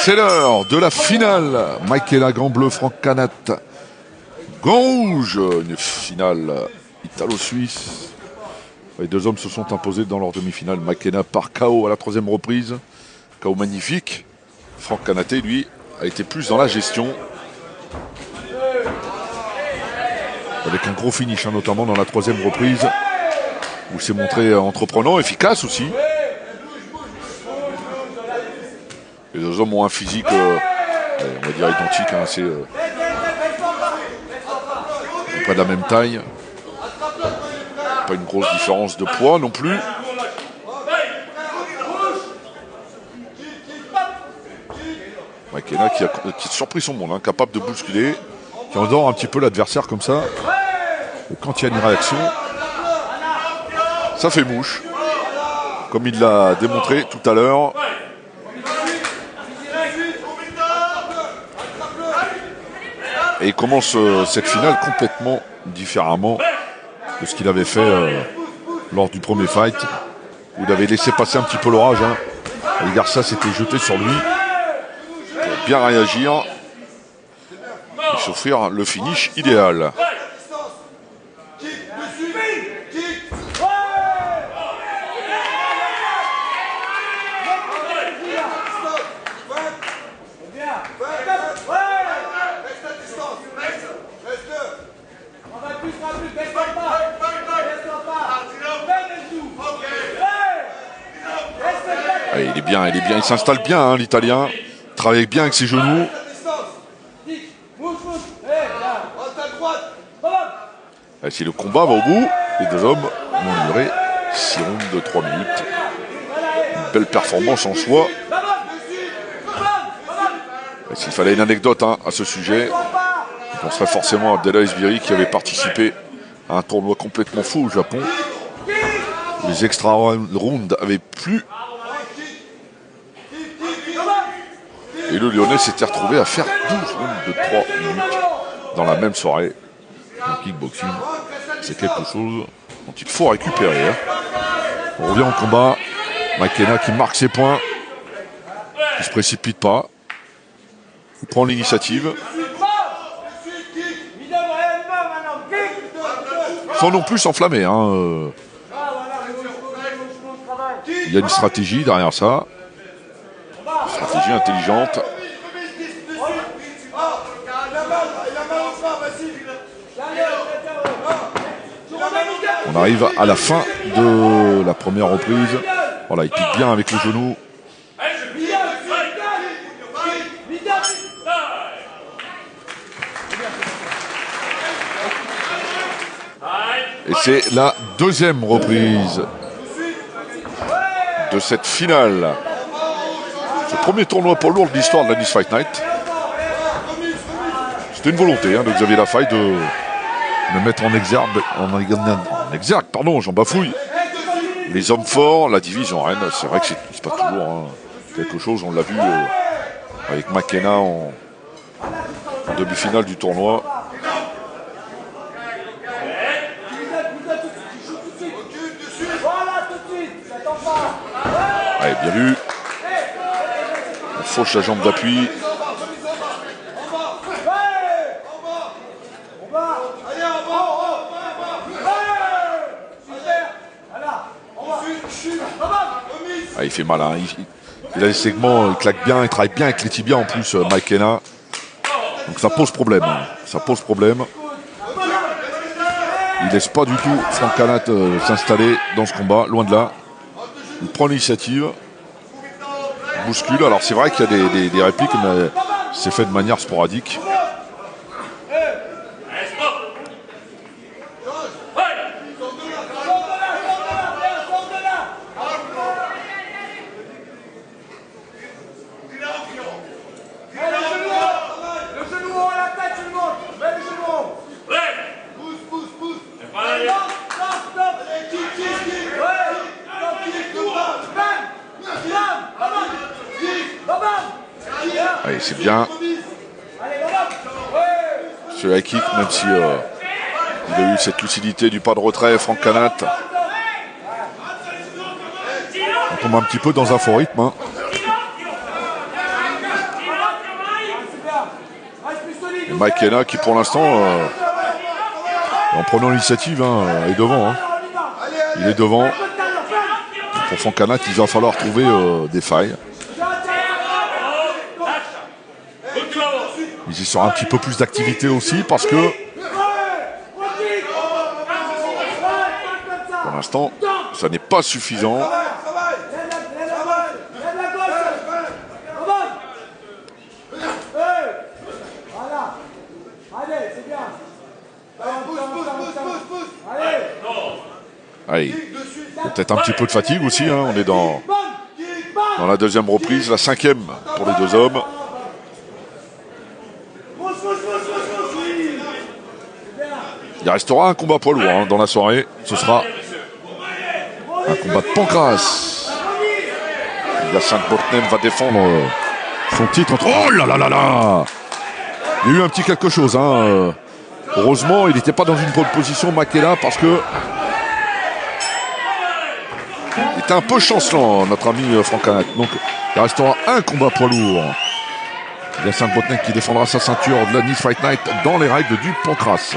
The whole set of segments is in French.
C'est l'heure de la finale. Makena gant bleu, Franck Canat gant rouge. Une finale italo-suisse. Les deux hommes se sont imposés dans leur demi-finale. Makena par KO à la troisième reprise. KO magnifique. Franck Canaté, lui, a été plus dans la gestion. Avec un gros finish, notamment dans la troisième reprise. Où il s'est montré entreprenant, efficace aussi. Les deux hommes ont un physique, on va dire identique, hein, c'est pas de la même taille. Pas une grosse différence de poids non plus. Makena qui a surpris son monde, hein, capable de bousculer, qui endort un petit peu l'adversaire comme ça. Et quand il y a une réaction, ça fait mouche. Comme il l'a démontré tout à l'heure. Et il commence cette finale complètement différemment de ce qu'il avait fait lors du premier fight, où il avait laissé passer un petit peu l'orage. Hein. Et Garcia s'était jeté sur lui pour bien réagir et s'offrir le finish idéal. Il s'installe bien, hein, l'Italien. Il travaille bien avec ses genoux. Et si le combat va au bout, les deux hommes vont durer 6 rounds de 3 minutes. Une belle performance en soi. Et s'il fallait une anecdote à ce sujet, on penserait forcément à Abdallah Esbiri qui avait participé à un tournoi complètement fou au Japon. Les extra rounds avaient plu. Et le Lyonnais s'était retrouvé à faire 12 rounds de 3 minutes dans la même soirée. Le kickboxing, c'est quelque chose dont il faut récupérer. Hein. On revient au combat. Makena qui marque ses points, qui ne se précipite pas, il prend l'initiative. Sans non plus s'enflammer. Hein. Il y a une stratégie derrière ça. Stratégie intelligente. On arrive à la fin de la première reprise. Voilà, il pique bien avec le genou. Et c'est la deuxième reprise de cette finale. Ce premier tournoi poids lourd de l'histoire de la Nice Fight Night. C'était une volonté de Xavier Lafaye de mettre en exergue, j'en bafouille, les hommes forts, la division reine. C'est vrai que c'est pas toujours quelque chose, on l'a vu avec Makena en demi-finale du tournoi. Allez, bien vu. On fauche la jambe d'appui. Ah, il fait mal, hein. Il a des segments, il claque bien, il travaille bien avec les tibias en plus, Makena. Donc ça pose problème. Hein. Ça pose problème. Il laisse pas du tout Franck Canat s'installer dans ce combat, loin de là. Il prend l'initiative, bouscule. Alors c'est vrai qu'il y a des répliques, mais c'est fait de manière sporadique. Allez, c'est bien. Ce high kick, même si il a eu cette lucidité du pas de retrait, Franck Canat. On tombe un petit peu dans un faux rythme. Hein. Et McKenna qui pour l'instant, en prenant l'initiative, est devant. Il est devant. Pour Fontcanac, il va falloir trouver des failles. Ils y sont un petit peu plus d'activité aussi parce que pour l'instant, ça n'est pas suffisant. Allez, peut-être un petit peu de fatigue aussi. On est dans la deuxième reprise, la 5e pour les deux hommes. Il restera un combat poids lourd dans la soirée. Ce sera un combat de Pancrace. Yacine Botnem va défendre son titre. Oh là là là là! Il y a eu un petit quelque chose. Heureusement, il n'était pas dans une bonne position, McKenna, parce que il était un peu chancelant, notre ami Fontcanac. Donc, il restera un combat poids lourd. Yacine Botnem qui défendra sa ceinture de la Nice Fight Night dans les règles du Pancrace.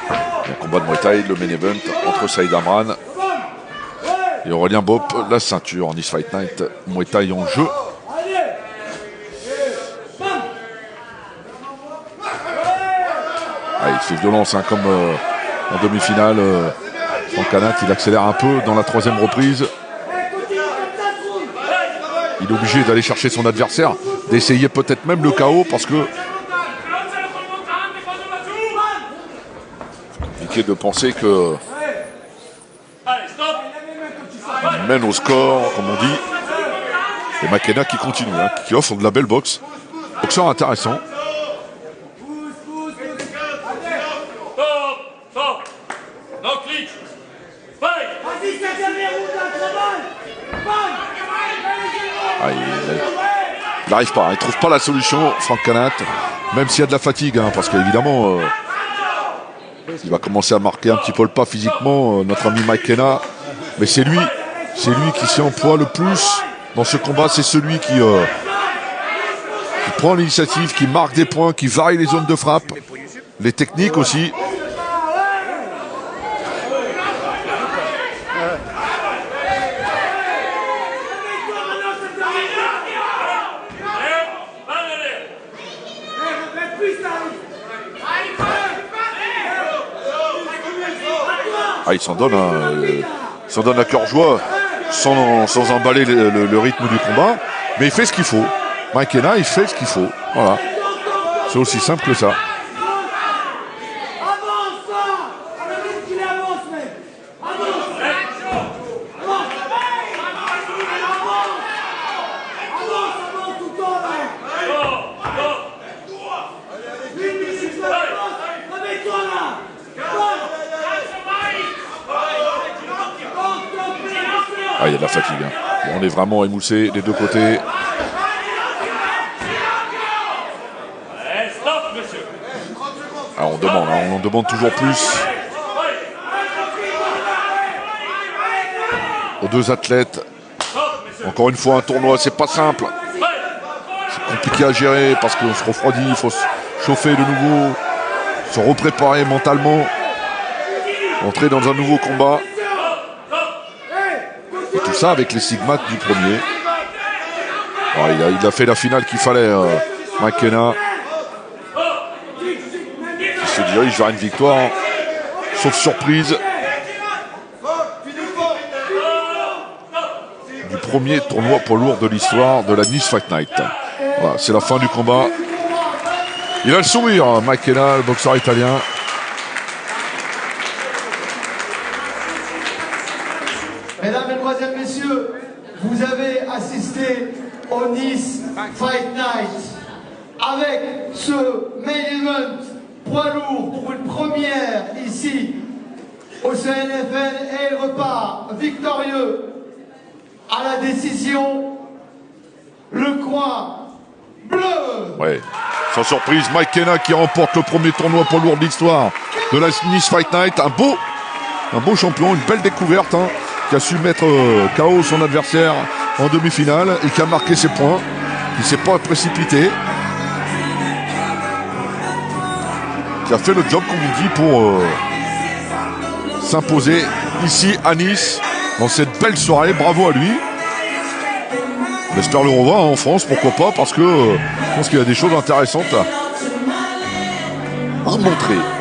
Un combat de Muay Thai, le main event entre Saïd Amran et Aurélien Bopp, la ceinture en Nice Fight Night, Muay Thai en jeu. C'est violence comme en demi-finale. Fontcanac, il accélère un peu dans la 3e reprise. Il est obligé d'aller chercher son adversaire, d'essayer peut-être même le KO parce que compliqué de penser que il mène au score, comme on dit. Et McKenna qui continue, qui offre de la belle boxe. Boxeur intéressant. Il n'arrive pas, il ne trouve pas la solution, Fontcanac, même s'il y a de la fatigue, parce qu'évidemment, il va commencer à marquer un petit peu le pas physiquement, notre ami McKenna, mais c'est lui qui s'y emploie le plus dans ce combat, c'est celui qui prend l'initiative, qui marque des points, qui varie les zones de frappe, les techniques aussi. Il s'en donne à cœur joie sans emballer le rythme du combat, mais il fait ce qu'il faut. McKenna, il fait ce qu'il faut. Voilà. C'est aussi simple que ça. Il y a de la fatigue. On est vraiment émoussé des deux côtés. On demande toujours plus aux deux athlètes. Encore une fois, un tournoi, c'est pas simple. C'est compliqué à gérer parce qu'on se refroidit, il faut se chauffer de nouveau, se repréparer mentalement, entrer dans un nouveau combat. Et tout ça avec les stigmates du premier. Il a fait la finale qu'il fallait, McKenna. Il se dirige vers une victoire, sauf surprise, du premier tournoi poids lourd de l'histoire de la Nice Fight Night. Voilà, c'est la fin du combat. Il a le sourire, McKenna, le boxeur italien. Mesdames, Mesdemoiselles, Messieurs, vous avez assisté au Nice Fight Night avec ce main event poids lourd pour une première ici au CNFL et il repart victorieux à la décision, le coin bleu. Ouais, sans surprise, McKenna qui remporte le premier tournoi poids lourd de l'histoire de la Nice Fight Night. Un beau champion, une belle découverte, qui a su mettre KO son adversaire en demi-finale et qui a marqué ses points, qui ne s'est pas précipité. qui a fait le job, comme on dit, pour s'imposer ici à Nice dans cette belle soirée. Bravo à lui. On espère le revoir en France, pourquoi pas, parce que je pense qu'il y a des choses intéressantes à montrer.